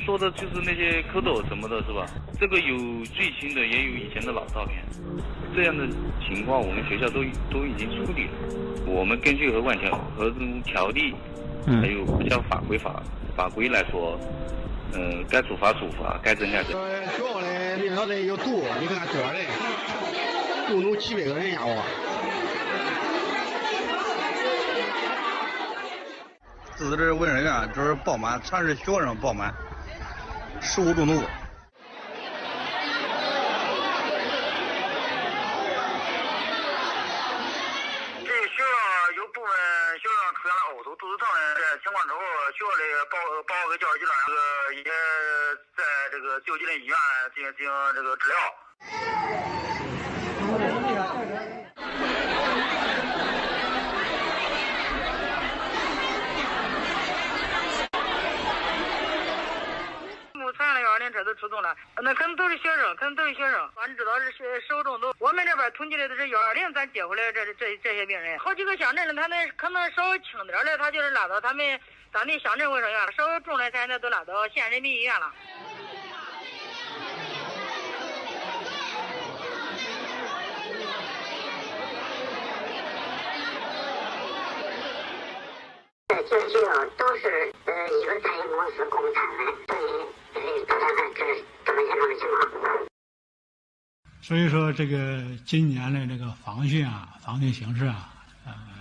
说的就是那些蝌蚪什么的，是吧？这个有最新的，也有以前的老照片。这样的情况，我们学校都已经处理了。我们根据合同条例，还有国家法规来说，该处罚处罚，该整改整。学校的领导人有毒，你看多少人，动怒几百个人呀！我。自治卫生院这是爆满，全是学生爆满，食物中毒。肚子疼的情况之后，学校里报给教师局了，也在这个就近的医院进行这个治疗。3辆120车都出动了，那可能都是学生，反正知道是食物中毒。我们这边统计的都是120，咱接回来这些病人，好几个乡镇的，他们可能稍微轻点的，他就是拉到他们当地乡镇卫生院了；稍微重的，现在都拉到县人民医院了。这个都是一个餐饮公司共产的，所以大家看这是这么严重的情况。所以说，这个今年的这个防汛形势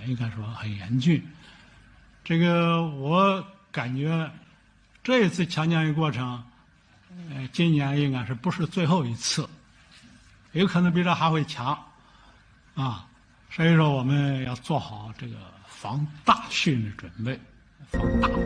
应该说很严峻。这个我感觉这一次强降雨过程，今年应该是不是最后一次，有可能比这还会强，所以说我们要做好这个防大汛的准备，防大洪。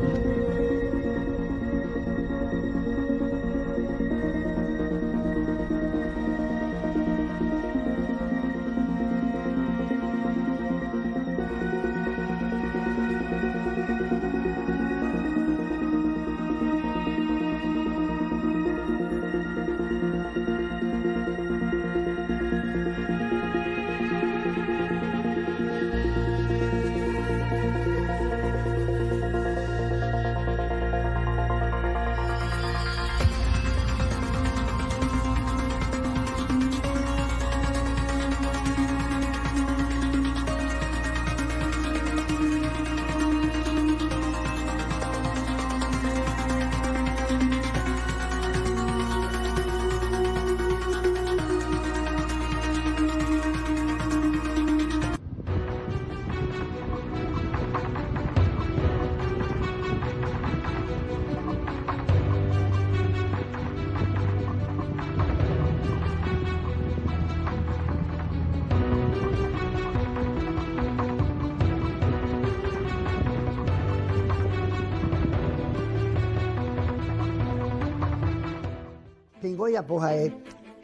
蘋果日報係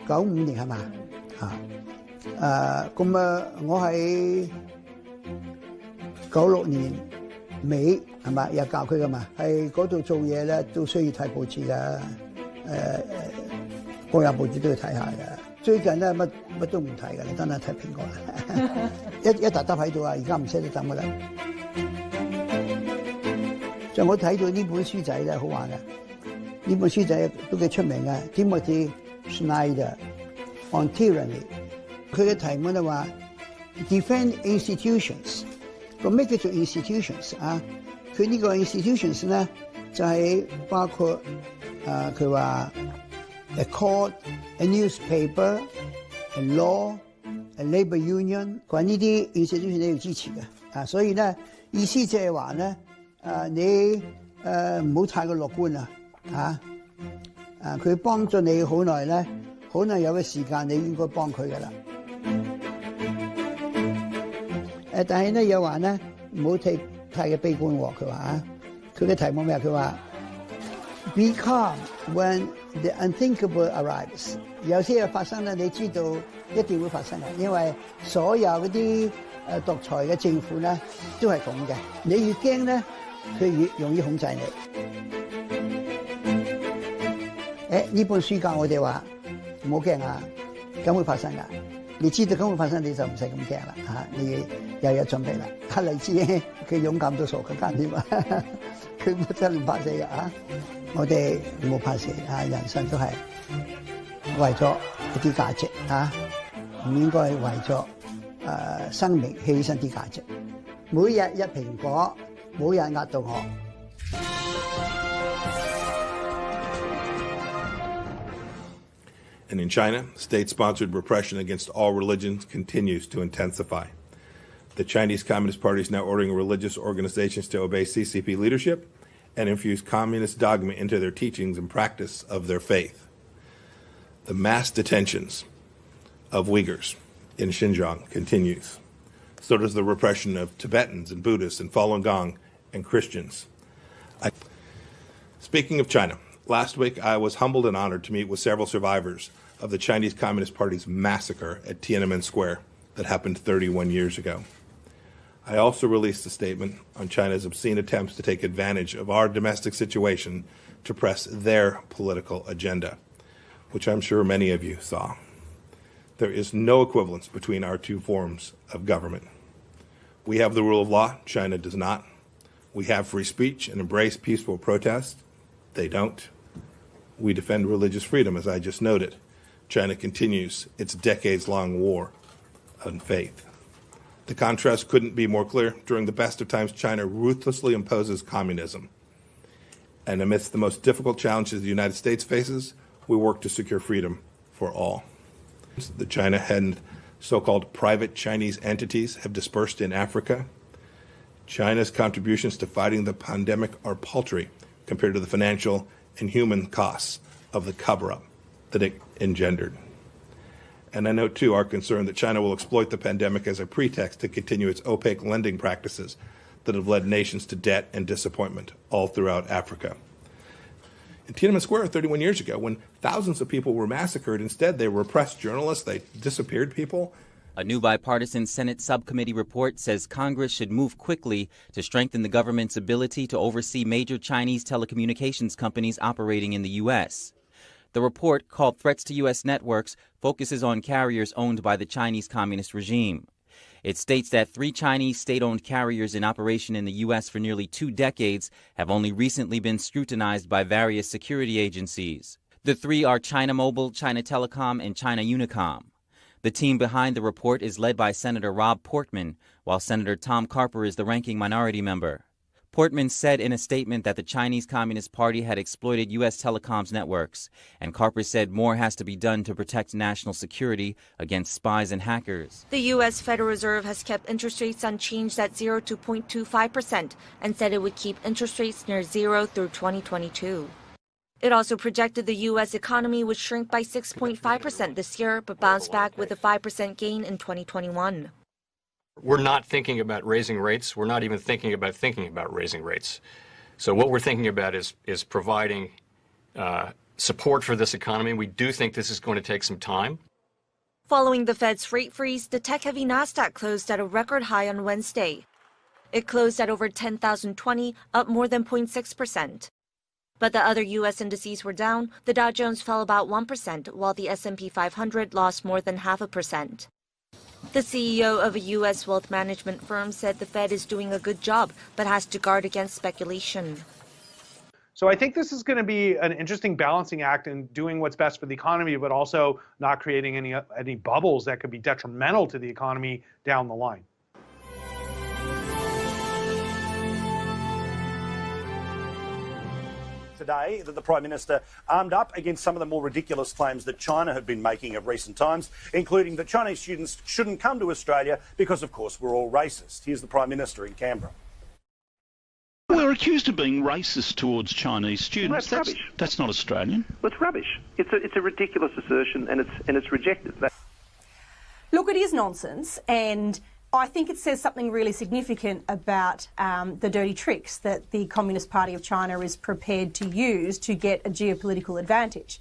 95年係嘛？咁我喺96年尾係嘛入教區㗎嘛，喺嗰度做嘢咧都需要睇報紙㗎，各有報紙都要睇下嘅。最近咧乜都唔睇㗎，你單單睇蘋果啦，一沓沓喺度啊，而家唔捨得抌㗎啦。就我睇到呢本書仔咧好玩嘅。呢本書仔都幾出名嘅 ，Timothy Snyder on Tyranny。佢嘅題目咧話 Defend Institutions。咁咩叫做 institutions 啊？佢呢個 institutions 咧就係包括佢話 a court、a newspaper、a law、a labour union。佢話呢啲 institution 你要支持嘅所以咧意思即係話咧你唔好太過樂觀啊！佢幫咗你好耐咧，可能有嘅時間你應該幫佢噶啦。但係咧有話咧唔好太嘅悲觀喎。佢話佢嘅題目咩？佢話 Be calm when the unthinkable arrives。有些嘢發生咧，你知道一定會發生嘅，因為所有嗰啲獨裁嘅政府咧都係咁嘅。你越驚咧，佢越容易控制你。呢本書教我哋話唔好驚啊，咁會發生㗎。你知道咁會發生，你就唔使咁驚啦你又有準備啦。黎智英佢勇敢到傻嘅間添啊，佢真係唔怕死㗎我哋冇怕死啊！人生都係為咗一啲價值啊，唔應該為咗生命犧牲啲價值。每日一蘋果，冇人壓到我。And in China, state-sponsored repression against all religions continues to intensify. The Chinese Communist Party is now ordering religious organizations to obey CCP leadership and infuse communist dogma into their teachings and practice of their faith. The mass detentions of Uyghurs in Xinjiang continues. So does the repression of Tibetans and Buddhists and Falun Gong and Christians. Speaking of China, last week I was humbled and honored to meet with several survivors of the Chinese Communist Party's massacre at Tiananmen Square that happened 31 years ago. I also released a statement on China's obscene attempts to take advantage of our domestic situation to press their political agenda, which I'm sure many of you saw. There is no equivalence between our two forms of government. We have the rule of law, China does not. We have free speech and embrace peaceful protest, they don't. We defend religious freedom, as I just noted. China continues its decades-long war on faith. The contrast couldn't be more clear. During the best of times, China ruthlessly imposes communism. And amidst the most difficult challenges the United States faces, we work to secure freedom for all. The China and so-called private Chinese entities have dispersed in Africa. China's contributions to fighting the pandemic are paltry compared to the financial and human costs of the cover-up that it engendered. And I note, too, our concern that China will exploit the pandemic as a pretext to continue its opaque lending practices that have led nations to debt and disappointment all throughout Africa. In Tiananmen Square 31 years ago, when thousands of people were massacred, instead they repressed journalists, they disappeared people. A new bipartisan Senate subcommittee report says Congress should move quickly to strengthen the government's ability to oversee major Chinese telecommunications companies operating in the U.S. The report, called Threats to U.S. Networks, focuses on carriers owned by the Chinese Communist regime. It states that 3 Chinese state-owned carriers in operation in the U.S. for nearly 2 decades have only recently been scrutinized by various security agencies. The 3 are China Mobile, China Telecom, and China Unicom. The team behind the report is led by Senator Rob Portman, while Senator Tom Carper is the ranking minority member. Portman said in a statement that the Chinese Communist Party had exploited U.S. telecom's networks, and Carper said more has to be done to protect national security against spies and hackers. The U.S. Federal Reserve has kept interest rates unchanged at 0 to 0.25% and said it would keep interest rates near zero through 2022. It also projected the U.S. economy would shrink by 6.5% this year, but bounce back with a 5% gain in 2021. We're not thinking about raising rates. We're not even thinking about raising rates. So what we're thinking about is providing support for this economy. We do think this is going to take some time. Following the Fed's rate freeze, the tech-heavy Nasdaq closed at a record high on Wednesday. It closed at over 10,020, up more than 0.6%. But the other U.S. indices were down. The Dow Jones fell about 1%, while the S&P 500 lost more than 0.5%. The CEO of a U.S. wealth management firm said the Fed is doing a good job, but has to guard against speculation. So I think this is going to be an interesting balancing act in doing what's best for the economy, but also not creating any bubbles that could be detrimental to the economy down the line. Today that the Prime Minister armed up against some of the more ridiculous claims that China had been making of recent times, including that Chinese students shouldn't come to Australia because, of course, we're all racist. Here's the Prime Minister in Canberra. We're accused of being racist towards Chinese students. Well, that's rubbish. That's not Australian. Well, it's rubbish. It's a ridiculous assertion, and it's rejected. Look, it is nonsense, and I think it says something really significant about the dirty tricks that the Communist Party of China is prepared to use to get a geopolitical advantage.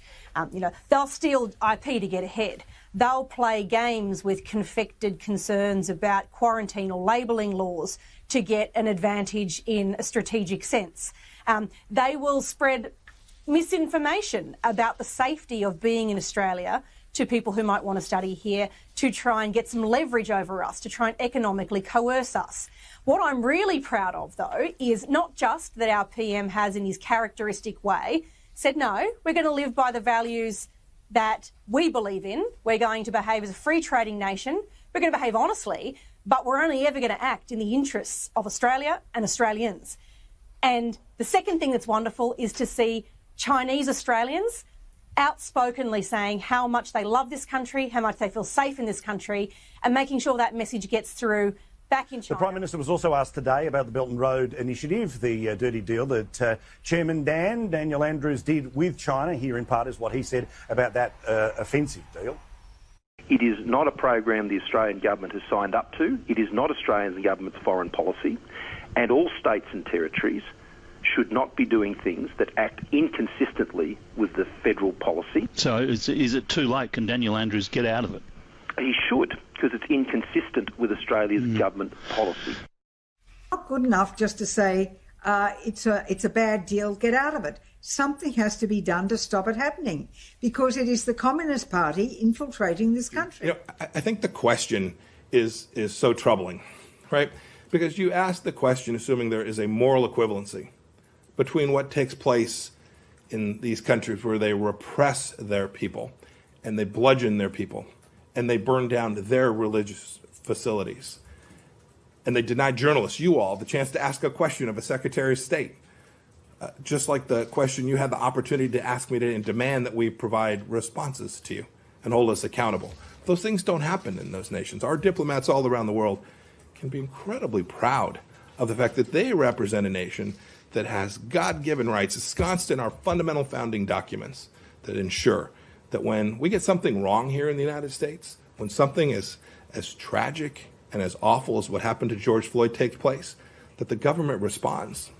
They'll steal IP to get ahead. They'll play games with confected concerns about quarantine or labelling laws to get an advantage in a strategic sense. They will spread misinformation about the safety of being in Australia to people who might want to study here to try and get some leverage over us, to try and economically coerce us. What I'm really proud of, though, is not just that our PM has, in his characteristic way, said, no, we're going to live by the values that we believe in. We're going to behave as a free trading nation. We're going to behave honestly, but we're only ever going to act in the interests of Australia and Australians. And the second thing that's wonderful is to see Chinese Australians outspokenly saying how much they love this country, how much they feel safe in this country, and making sure that message gets through back in China. The Prime Minister was also asked today about the Belt and Road Initiative, the dirty deal that Chairman Daniel Andrews did with China. Here in part is what he said about that offensive deal. It is not a program the Australian government has signed up to. It is not Australian government's foreign policy. And all states and territories should not be doing things that act inconsistently with the federal policy. So is it too late? Can Daniel Andrews get out of it? He should, because it's inconsistent with Australia's government policy. Not good enough just to say it's a bad deal, get out of it. Something has to be done to stop it happening, because it is the Communist Party infiltrating this country. You know, I think the question is so troubling, right? Because you ask the question assuming there is a moral equivalency between what takes place in these countries where they repress their people and they bludgeon their people and they burn down their religious facilities and they deny journalists, you all, the chance to ask a question of a Secretary of State, just like the question you had the opportunity to ask me today and demand that we provide responses to you and hold us accountable. Those things don't happen in those nations. Our diplomats all around the world can be incredibly proud of the fact that they represent a nation that has God-given rights ensconced in our fundamental founding documents that ensure that when we get something wrong here in the United States, when something as tragic and as awful as what happened to George Floyd takes place, that the government responds.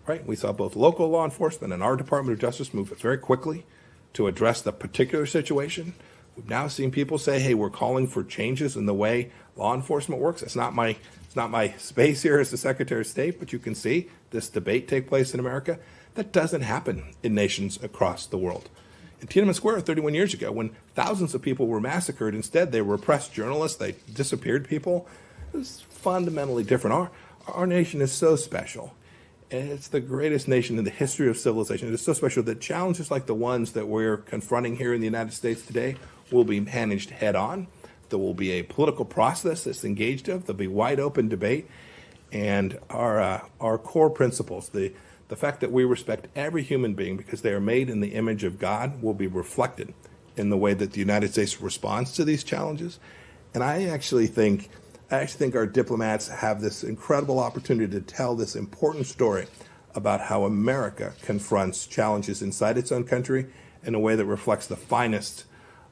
Right? We saw both local law enforcement and our Department of Justice move very quickly to address the particular situation. We've now seen people say, hey, we're calling for changes in the way law enforcement works. It's not my space here as the Secretary of State, but you can see this debate take place in America. That doesn't happen in nations across the world. In Tiananmen Square 31 years ago, when thousands of people were massacred, instead they repressed journalists, they disappeared people. It was fundamentally different. Our nation is so special. And it's the greatest nation in the history of civilization. It is so special that challenges like the ones that we're confronting here in the United States today will be managed head on. There will be a political process that's engaged of. There'll be wide open debate. And our core principles, the fact that we respect every human being because they are made in the image of God, will be reflected in the way that the United States responds to these challenges. And I actually think our diplomats have this incredible opportunity to tell this important story about how America confronts challenges inside its own country in a way that reflects the finest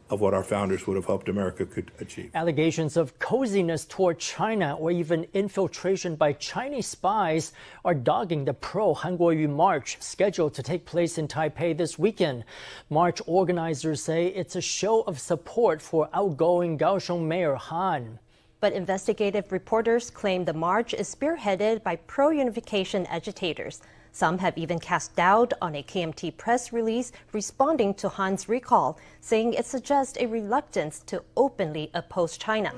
of what our founders would have hoped America could achieve. Allegations of coziness toward China or even infiltration by Chinese spies are dogging the pro-Han Kuo-yu march scheduled to take place in Taipei this weekend. March organizers say it's a show of support for outgoing Kaohsiung Mayor Han. But investigative reporters claim the march is spearheaded by pro-unification agitators. Some have even cast doubt on a KMT press release responding to Han's recall, saying it suggests a reluctance to openly oppose China.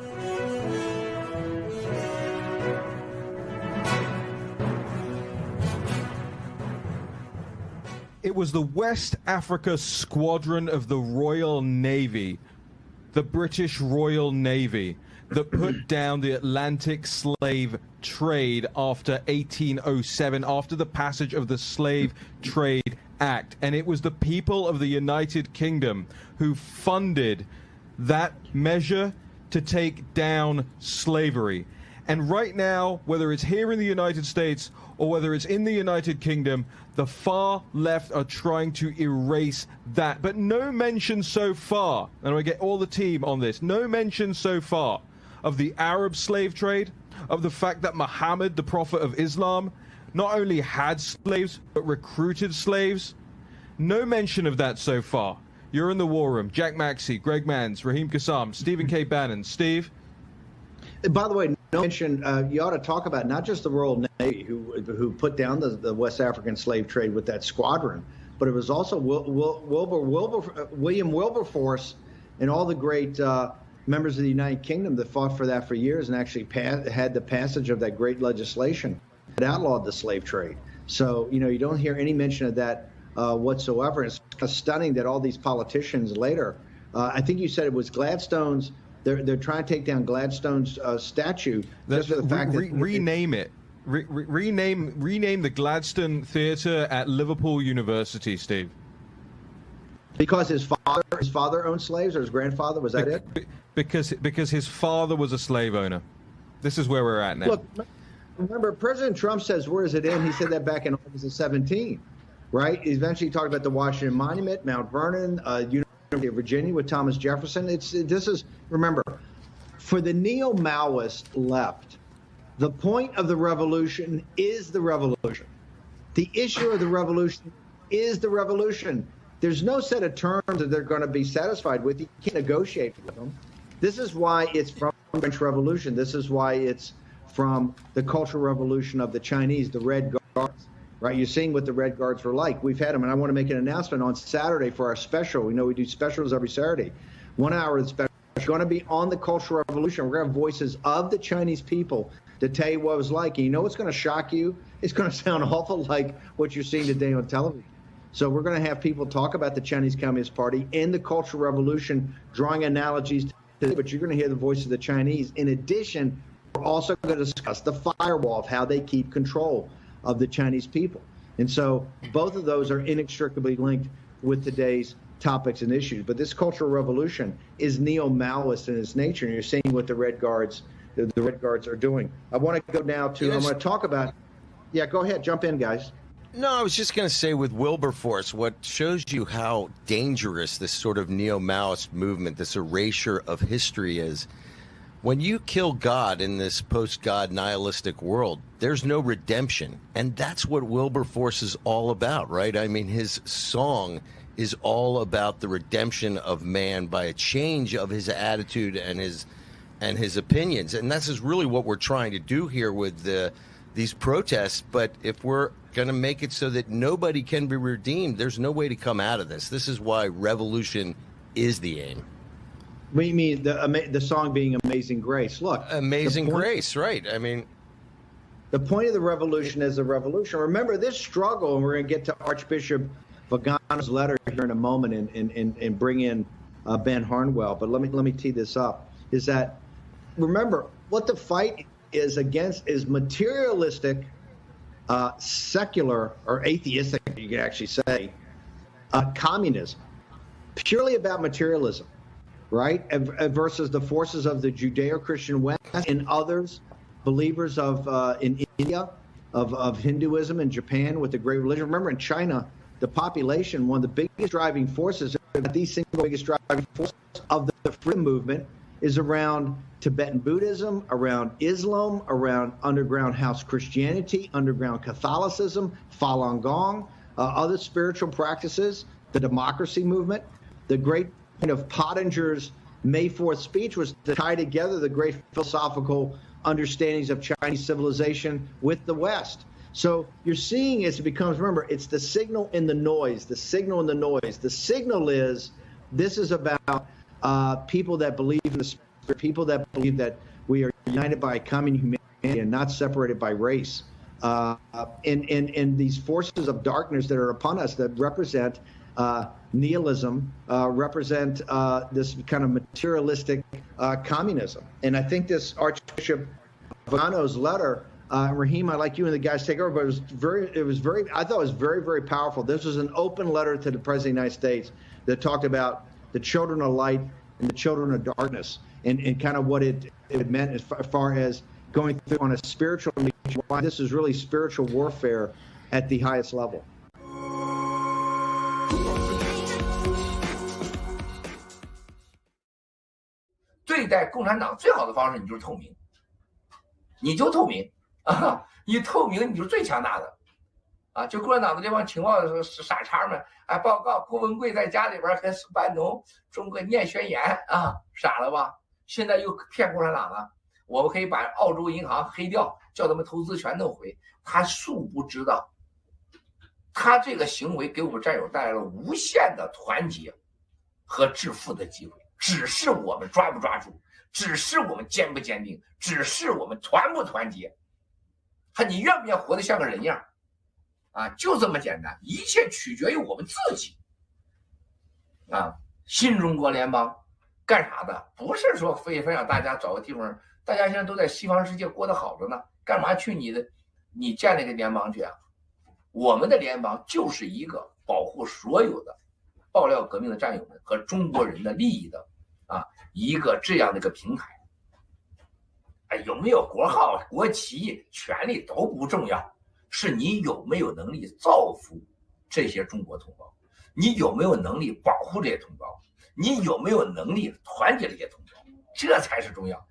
It was the West Africa Squadron of the Royal Navy, the British Royal Navy, that put down the Atlantic slave trade after 1807, after the passage of the Slave Trade Act. And it was the people of the United Kingdom who funded that measure to take down slavery. And right now, whether it's here in the United States or whether it's in the United Kingdom, the far left are trying to erase that. But no mention so far, and I get all the team on this, no mention so far of the Arab slave trade, of the fact that Muhammad, the prophet of Islam, not only had slaves, but recruited slaves. No mention of that so far. You're in the war room. Jack Maxey, Greg Manns, Raheem Kassam, Stephen K. Bannon. Steve? By the way, no mention, you ought to talk about not just the Royal Navy who put down the West African slave trade with that squadron, but it was also William Wilberforce and all the great members of the United Kingdom that fought for that for years and actually had the passage of that great legislation that outlawed the slave trade. So, you don't hear any mention of that whatsoever. It's kind of stunning that all these politicians later, I think you said it was Gladstone's, they're trying to take down Gladstone's statue just for the fact that rename it. Rename the Gladstone Theatre at Liverpool University, Steve. Because his father owned slaves, or his grandfather, was that it? Because his father was a slave owner. This is where we're at now. Look, remember, President Trump says, where is it in? He said that back in August of 17, right? He eventually talked about the Washington Monument, Mount Vernon, University of Virginia with Thomas Jefferson. Remember, for the neo-Maoist left, the point of the revolution is the revolution. The issue of the revolution is the revolution. There's no set of terms that they're going to be satisfied with. You can't negotiate with them. This is why it's from the French Revolution. This is why it's from the Cultural Revolution of the Chinese, the Red Guards, right? You're seeing what the Red Guards were like. We've had them, and I want to make an announcement on Saturday for our special. We know we do specials every Saturday. 1 hour of the special is going to be on the Cultural Revolution. We're going to have voices of the Chinese people to tell you what it was like. And you know what's going to shock you? It's going to sound awful like what you're seeing today on television. So we're going to have people talk about the Chinese Communist Party and the Cultural Revolution, drawing analogies to it, but you're going to hear the voice of the Chinese. In addition, we're also going to discuss the firewall of how they keep control of the Chinese people. And so both of those are inextricably linked with today's topics and issues. But this Cultural Revolution is neo-Maoist in its nature, and you're seeing what the Red Guards are doing. I want to go now to, I'm going to talk about, yeah, go ahead, jump in, guys. No, I was just going to say with Wilberforce, what shows you how dangerous this sort of neo-Maoist movement, this erasure of history is, when you kill God in this post-God nihilistic world, there's no redemption. And that's what Wilberforce is all about, right? I mean, his song is all about the redemption of man by a change of his attitude and his opinions. And this is really what we're trying to do here with these protests. But if we're going to make it so that nobody can be redeemed, there's no way to come out of this. This is why revolution is the aim. What do you mean, the song being Amazing Grace? Look. Amazing Grace, right. I mean, the point of the revolution is the revolution. Remember, this struggle, and we're going to get to Archbishop Vagano's letter here in a moment and bring in Ben Harnwell, but let me tee this up, is that, remember, what the fight is against is materialistic, secular, or atheistic, you could actually say, communism. Purely about materialism, right? Versus the forces of the Judeo-Christian West and others, believers in India, of Hinduism and Japan with the great religion. Remember, in China, the population, one of the biggest driving forces, the single biggest driving force of the freedom movement is around Tibetan Buddhism, around Islam, around underground house Christianity, underground Catholicism, Falun Gong, other spiritual practices, the democracy movement. The great point of Pottinger's May 4th speech was to tie together the great philosophical understandings of Chinese civilization with the West. So you're seeing as it becomes, remember, it's the signal in the noise, the signal in the noise. The signal is, this is about people that believe in the spirit, people that believe that we are united by a common humanity and not separated by race. And these forces of darkness that are upon us that represent nihilism, represent this kind of materialistic communism. And I think this Archbishop Vagano's letter, Raheem, I'd like you and the guys take over, but I thought it was very, very powerful. This was an open letter to the President of the United States that talked about the children of light and the children of darkness, and kind of what it meant as far as going through on a spiritual nature, why this is really spiritual warfare at the highest level. 对待共产党最好的方式，你就是透明，你就透明啊！你透明，你就是最强大的啊！就共产党的这帮情报傻叉们，哎，报告郭文贵在家里边跟班农中国念宣言啊，傻了吧？现在又骗共产党了，我们可以把澳洲银行黑掉，叫他们投资全弄回。他殊不知道，他这个行为给我们战友带来了无限的团结和致富的机会。只是我们抓不抓住，只是我们坚不坚定，只是我们团不团结，还你愿不愿活得像个人样啊？就这么简单，一切取决于我们自己啊！新中国联邦干啥的？不是说非让大家找个地方，大家现在都在西方世界过得好着呢，干嘛去你建那个联邦去啊？我们的联邦就是一个保护所有的爆料革命的战友们和中国人的利益的一个这样的一个平台。有没有国号、国旗、权利都不重要，是你有没有能力造福这些中国同胞，你有没有能力保护这些同胞，你有没有能力团结这些同胞，这才是重要。